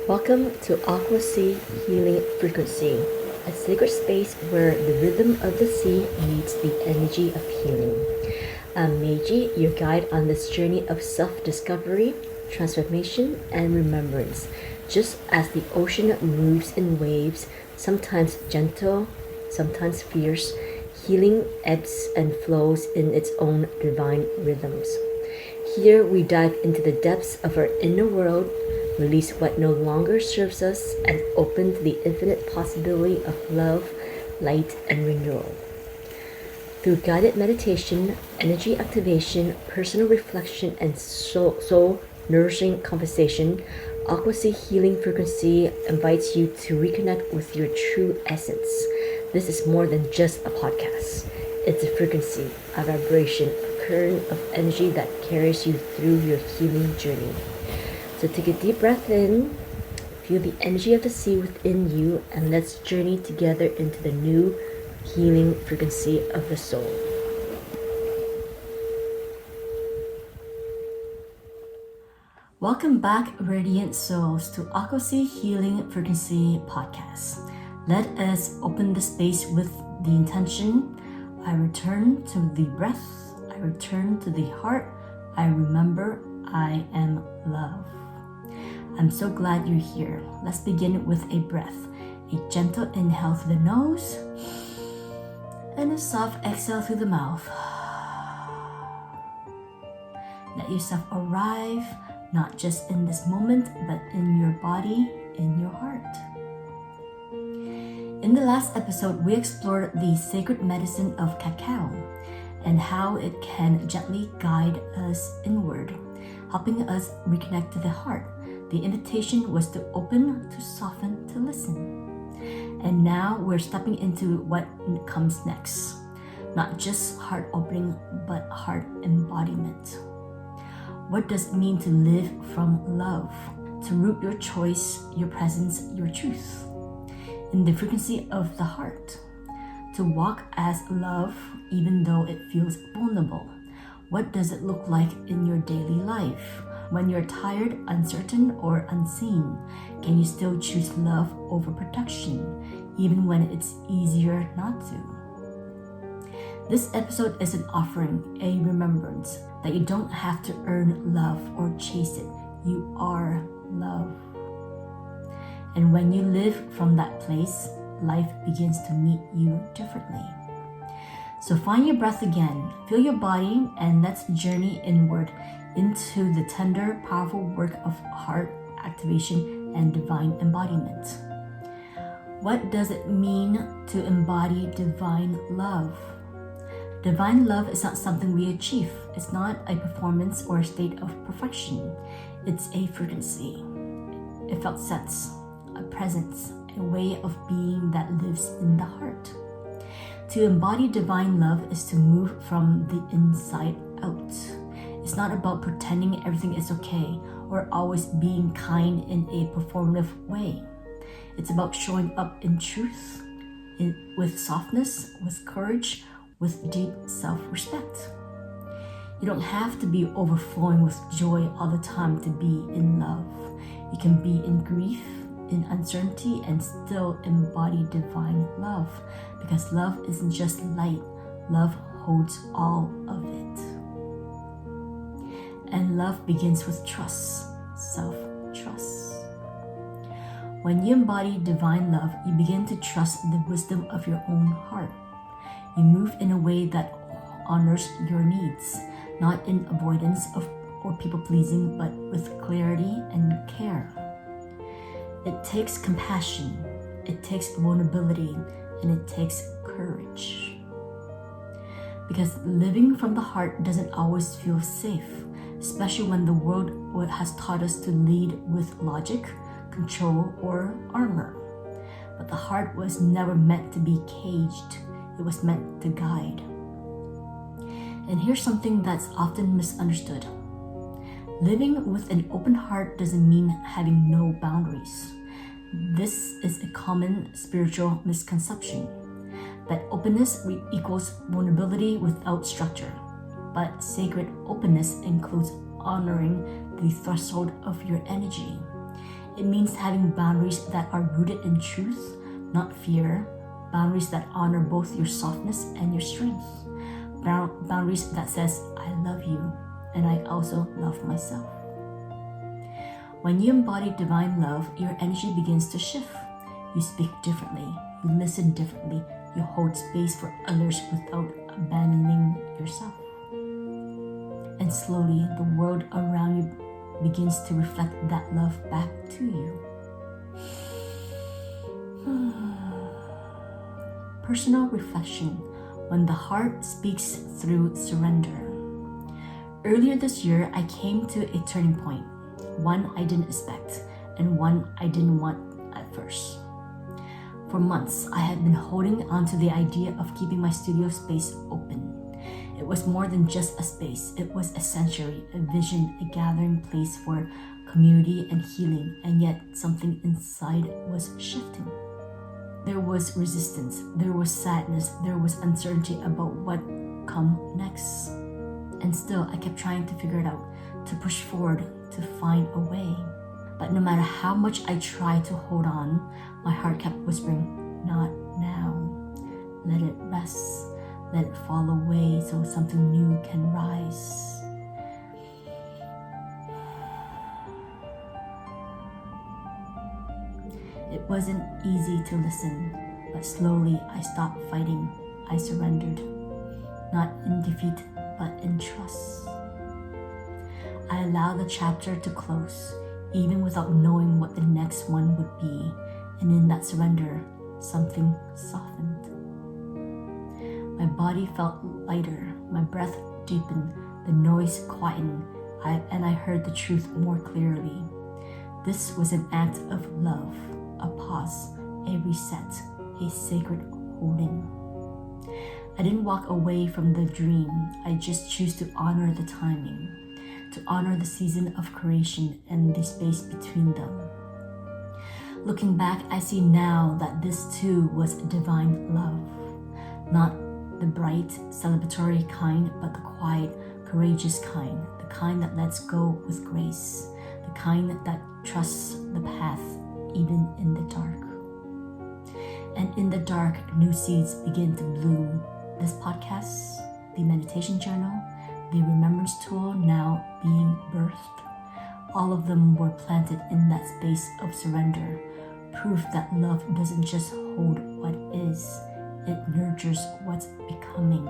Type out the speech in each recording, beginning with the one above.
Welcome to Aquasea Healing Frequency, a sacred space where the rhythm of the sea meets the energy of healing. I'm Meiji, your guide on this journey of self-discovery, transformation, and remembrance. Just as the ocean moves in waves, sometimes gentle, sometimes fierce, healing ebbs and flows in its own divine rhythms. Here we dive into the depths of our inner world, release what no longer serves us, and open to the infinite possibility of love, light, and renewal. Through guided meditation, energy activation, personal reflection, and soul nourishing conversation, Aquasea Healing Frequency invites you to reconnect with your true essence. This is more than just a podcast. It's a frequency, a vibration, a current of energy that carries you through your healing journey. So take a deep breath in, feel the energy of the sea within you, and let's journey together into the new healing frequency of the soul. Welcome back, Radiant Souls, to Aquasea Healing Frequency podcast. Let us open the space with the intention: I return to the breath, I return to the heart, I remember I am love. I'm so glad you're here. Let's begin with a breath. A gentle inhale through the nose and a soft exhale through the mouth. Let yourself arrive, not just in this moment, but in your body, in your heart. In the last episode, we explored the sacred medicine of cacao and how it can gently guide us inward, helping us reconnect to the heart. The invitation was to open, to soften, to listen. And now we're stepping into what comes next. Not just heart opening, but heart embodiment. What does it mean to live from love? To root your choice, your presence, your truth in the frequency of the heart. To walk as love even though it feels vulnerable. What does it look like in your daily life? When you're tired, uncertain, or unseen, can you still choose love over protection, even when it's easier not to? This episode is an offering, a remembrance that you don't have to earn love or chase it. You are love. And when you live from that place, life begins to meet you differently. So find your breath again, feel your body, and let's journey inward into the tender, powerful work of heart activation and divine embodiment. What does it mean to embody divine love? Divine love is not something we achieve. It's not a performance or a state of perfection. It's a frequency. A felt sense, a presence, a way of being that lives in the heart. To embody divine love is to move from the inside out. It's not about pretending everything is okay or always being kind in a performative way. It's about showing up in truth, with softness, with courage, with deep self-respect. You don't have to be overflowing with joy all the time to be in love. You can be in grief, in uncertainty, and still embody divine love, because love isn't just light. Love holds all of it. And love begins with trust, self-trust. When you embody divine love, you begin to trust the wisdom of your own heart. You move in a way that honors your needs, not in avoidance of or people-pleasing, but with clarity and care. It takes compassion, it takes vulnerability, and it takes courage. Because living from the heart doesn't always feel safe, especially when the world has taught us to lead with logic, control, or armor. But the heart was never meant to be caged. It was meant to guide. And here's something that's often misunderstood. Living with an open heart doesn't mean having no boundaries. This is a common spiritual misconception, that openness equals vulnerability without structure. But sacred openness includes honoring the threshold of your energy. It means having boundaries that are rooted in truth, not fear. Boundaries that honor both your softness and your strength. Boundaries that says, I love you, and I also love myself. When you embody divine love, your energy begins to shift. You speak differently, you listen differently, you hold space for others without abandoning yourself. And slowly, the world around you begins to reflect that love back to you. Personal reflection, when the heart speaks through surrender. Earlier this year, I came to a turning point, one I didn't expect and one I didn't want at first. For months, I had been holding onto the idea of keeping my studio space open. It was more than just a space, it was a sanctuary, a vision, a gathering place for community and healing, and yet something inside was shifting. There was resistance, there was sadness, there was uncertainty about what come next. And still, I kept trying to figure it out, to push forward, to find a way. But no matter how much I tried to hold on, my heart kept whispering, not now. Let it rest, let it fall away so something new can rise. It wasn't easy to listen, but slowly I stopped fighting. I surrendered, not in defeat, but in trust. I allowed the chapter to close, even without knowing what the next one would be, and in that surrender, something softened. My body felt lighter, my breath deepened, the noise quietened, and I heard the truth more clearly. This was an act of love. A pause, a reset, a sacred holding. I didn't walk away from the dream. I just choose to honor the timing, to honor the season of creation and the space between them. Looking back, I see now that this too was divine love. Not the bright, celebratory kind, but the quiet, courageous kind, the kind that lets go with grace, the kind that trusts the path even in the dark. And in the dark, new seeds begin to bloom. This podcast, the meditation journal, the remembrance tool now being birthed, all of them were planted in that space of surrender. Proof that love doesn't just hold what is, it nurtures what's becoming.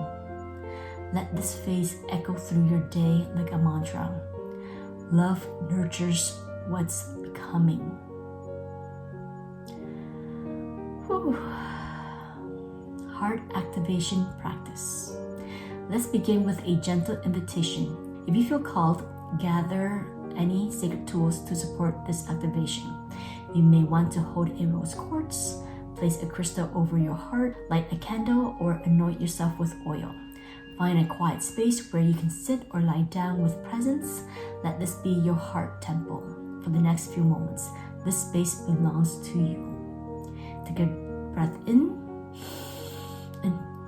Let this phrase echo through your day like a mantra. Love nurtures what's becoming. Heart activation practice. Let's begin with a gentle invitation. If you feel called, gather any sacred tools to support this activation. You may want to hold a rose quartz, place a crystal over your heart, light a candle, or anoint yourself with oil. Find a quiet space where you can sit or lie down with presence. Let this be your heart temple. For the next few moments, this space belongs to you. Take a breath in,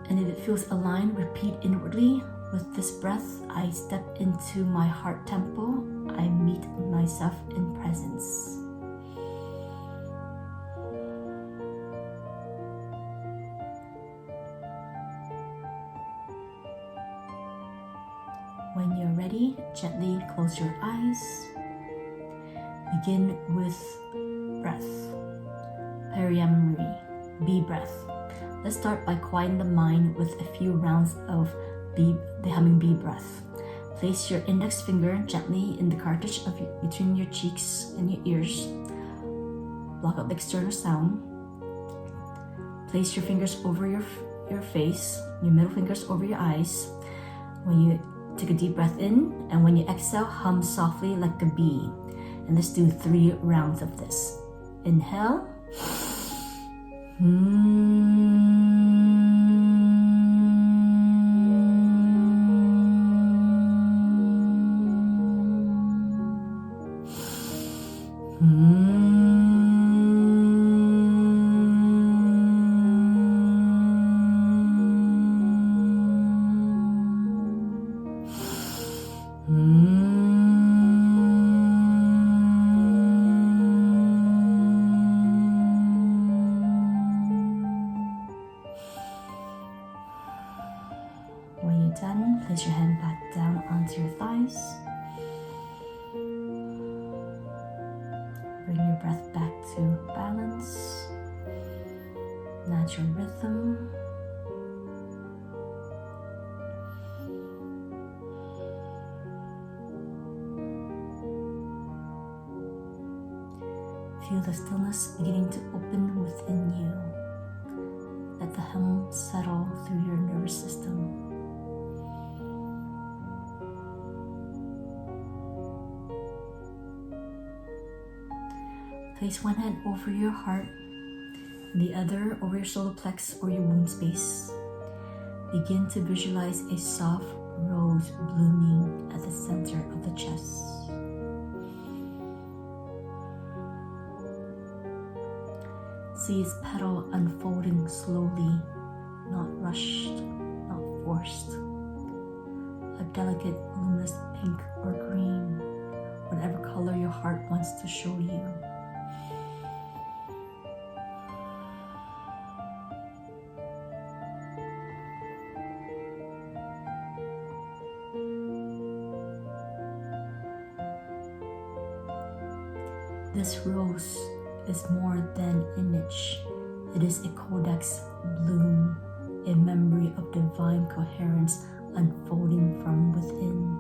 and if it feels aligned, repeat inwardly. With this breath, I step into my heart temple. I meet myself in presence. When you're ready, gently close your eyes. Begin with breath. Pariyamri, bee breath. Let's start by quieting the mind with a few rounds of the humming bee breath. Place your index finger gently in the cartilage between your cheeks and your ears. Block out the external sound. Place your fingers over your face, your middle fingers over your eyes. When you take a deep breath in, and when you exhale, hum softly like a bee. And let's do 3 rounds of this. Inhale. Place your hand back down onto your thighs. Bring your breath back to balance, natural rhythm. Feel the stillness beginning to open within you. Let the hum settle through your nervous system. Place one hand over your heart, and the other over your solar plex or your womb space. Begin to visualize a soft rose blooming at the center of the chest. See its petal unfolding slowly, not rushed, not forced. A delicate, luminous pink or green, whatever color your heart wants to show you. This rose is more than image. It is a codex bloom, a memory of divine coherence unfolding from within.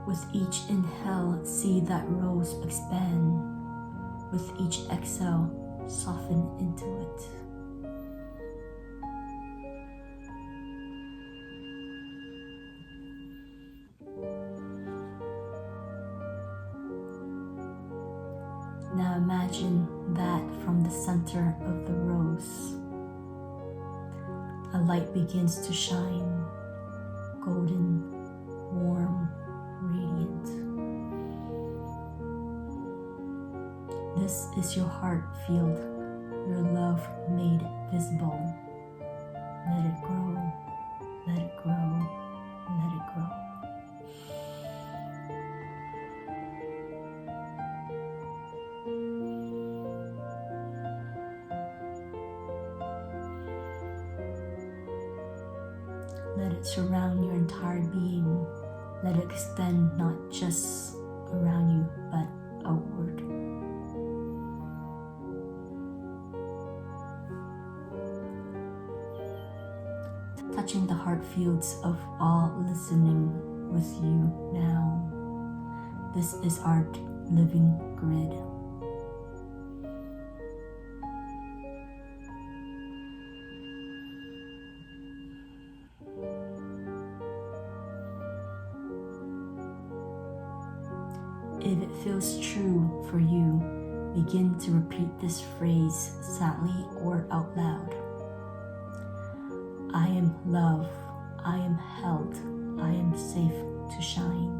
With each inhale, see that rose expand. With each exhale, soften into it. Now imagine that from the center of the rose, a light begins to shine, golden, warm, radiant. This is your heart field, your love made visible. Let it grow, let it grow, let it grow. Let it surround your entire being. Let it extend not just around you, but outward. Touching the heart fields of all listening with you now. This is our living grid. If it feels true for you, begin to repeat this phrase silently or out loud. I am love, I am held, I am safe to shine.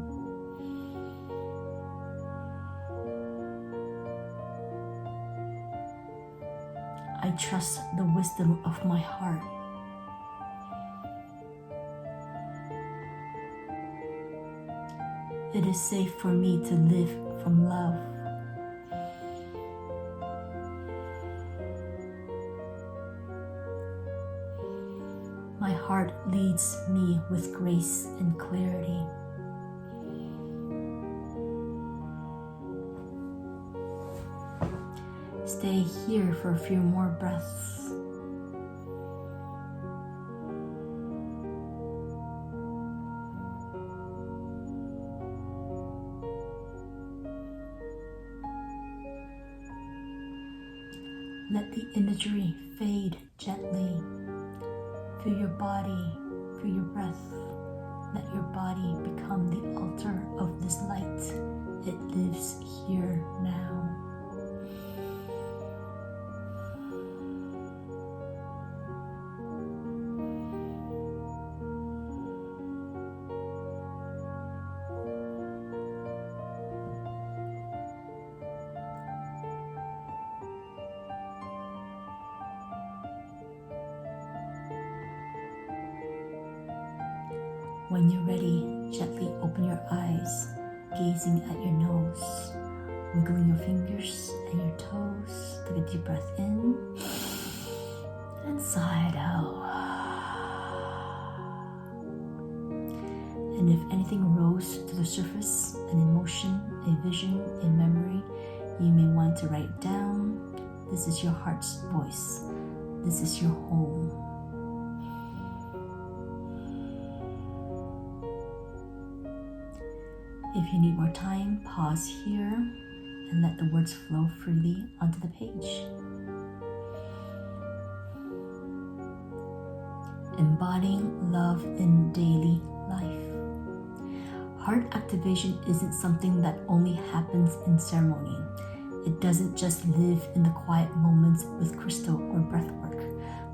I trust the wisdom of my heart. It is safe for me to live from love. My heart leads me with grace and clarity. Stay here for a few more breaths. Let the imagery fade gently. Feel your body, feel your breath. Let your body become the altar of this light. It lives here now. When you're ready, gently open your eyes, gazing at your nose. wiggling your fingers and your toes. Take a deep breath in and sigh it out. And if anything rose to the surface, an emotion, a vision, a memory, you may want to write it down. This is your heart's voice. This is your home. If you need more time, pause here and let the words flow freely onto the page. Embodying love in daily life. Heart activation isn't something that only happens in ceremony. It doesn't just live in the quiet moments with crystal or breathwork.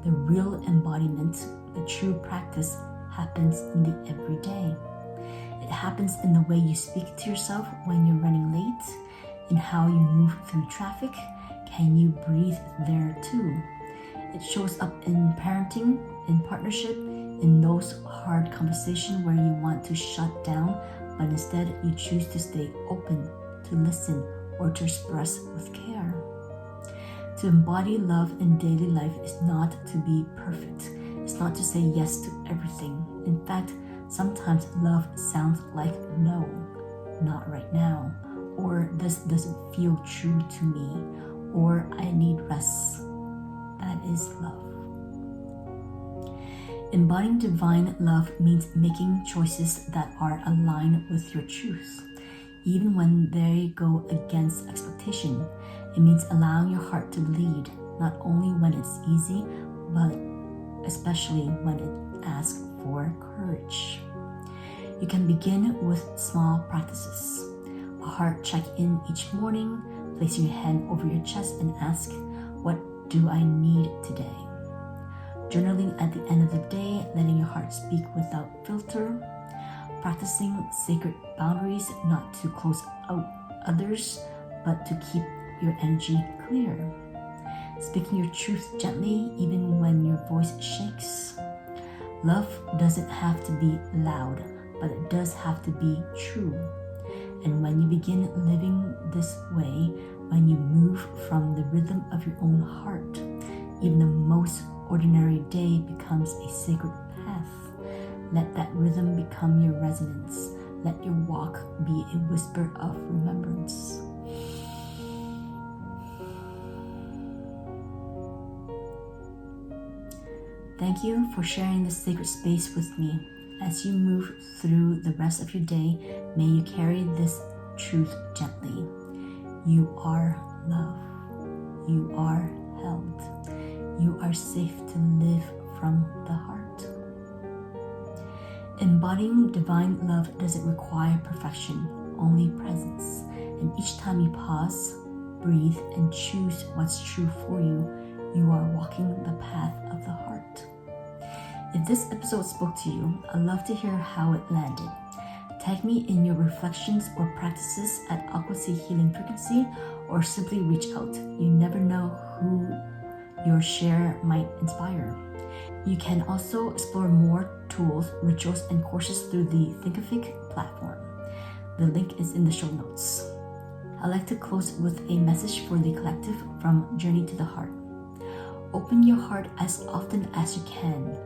The real embodiment, the true practice, happens in the everyday. It happens in the way you speak to yourself when you're running late, in how you move through traffic. Can you breathe there too? It shows up in parenting, in partnership, in those hard conversations where you want to shut down, but instead you choose to stay open, to listen, or to express with care. To embody love in daily life is not to be perfect. It's not to say yes to everything. In fact, sometimes love sounds like no, not right now, or this doesn't feel true to me, or I need rest. That is love. Embodying divine love means making choices that are aligned with your truth, even when they go against expectation. It means allowing your heart to lead, not only when it's easy, but especially when it asks for courage. You can begin with small practices. A heart check-in each morning, place your hand over your chest and ask, what do I need today? Journaling at the end of the day, letting your heart speak without filter. Practicing sacred boundaries, not to close out others, but to keep your energy clear. Speaking your truth gently, even when your voice shakes. Love doesn't have to be loud, but it does have to be true. And when you begin living this way, when you move from the rhythm of your own heart, even the most ordinary day becomes a sacred path. Let that rhythm become your resonance. Let your walk be a whisper of remembrance. Thank you for sharing this sacred space with me. As you move through the rest of your day, may you carry this truth gently. You are love. You are held. You are safe to live from the heart. Embodying divine love doesn't require perfection, only presence. And each time you pause, breathe, and choose what's true for you, you are walking the path of the heart. If this episode spoke to you, I'd love to hear how it landed. Tag me in your reflections or practices at Aquasea Healing Frequency, or simply reach out. You never know who your share might inspire. You can also explore more tools, rituals, and courses through the Thinkific platform. The link is in the show notes. I'd like to close with a message for the collective from Journey to the Heart. Open your heart as often as you can.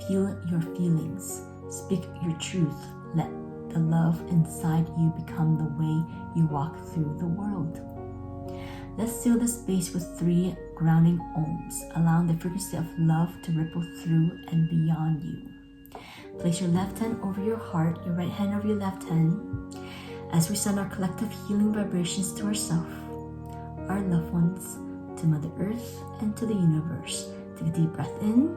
Feel your feelings. Speak your truth. Let the love inside you become the way you walk through the world. Let's seal the space with 3 grounding ohms, allowing the frequency of love to ripple through and beyond you. Place your left hand over your heart, your right hand over your left hand, as we send our collective healing vibrations to ourselves, our loved ones, to Mother Earth, and to the universe. Take a deep breath in.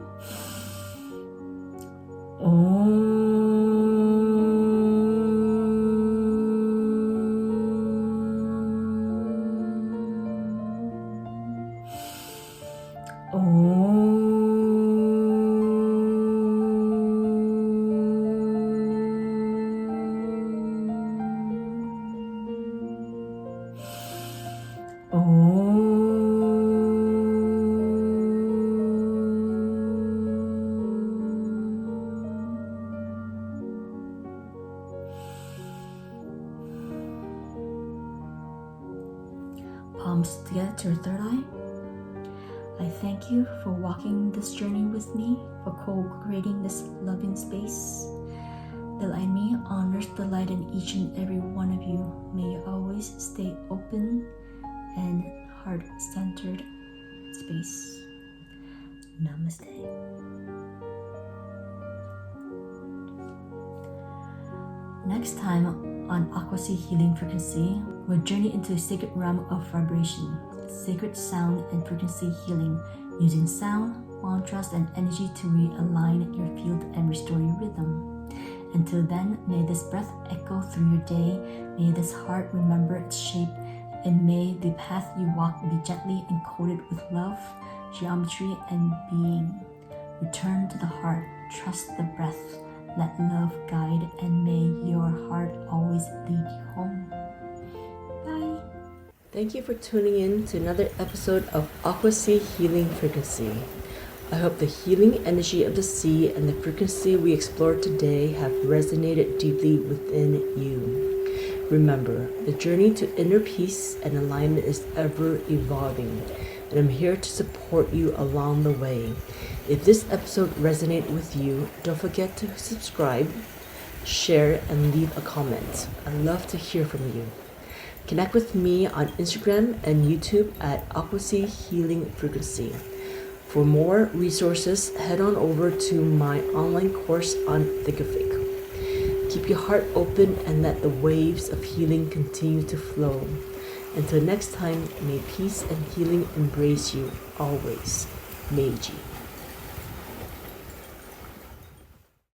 comes together to your third eye. I thank you for walking this journey with me, for co-creating this loving space. The light in me honors the light in each and every one of you. May you always stay open and heart-centered space. Namaste. Next time on Aquasea Healing Frequency, we'll journey into a sacred realm of vibration, sacred sound and frequency healing, using sound, mantras, and energy to realign your field and restore your rhythm. Until then, may this breath echo through your day, may this heart remember its shape, and may the path you walk be gently encoded with love, geometry, and being. Return to the heart, trust the breath, let love guide, and may your heart always lead you home. Bye. Thank you for tuning in to another episode of Aquasea Healing Frequency. I hope the healing energy of the sea and the frequency we explored today have resonated deeply within you. Remember, the journey to inner peace and alignment is ever evolving, and I'm here to support you along the way. If this episode resonated with you, don't forget to subscribe, share, and leave a comment. I'd love to hear from you. Connect with me on Instagram and YouTube at Aquasea Healing Frequency. For more resources, head on over to my online course on Thinkific. Keep your heart open and let the waves of healing continue to flow. Until next time, may peace and healing embrace you always. Meiji.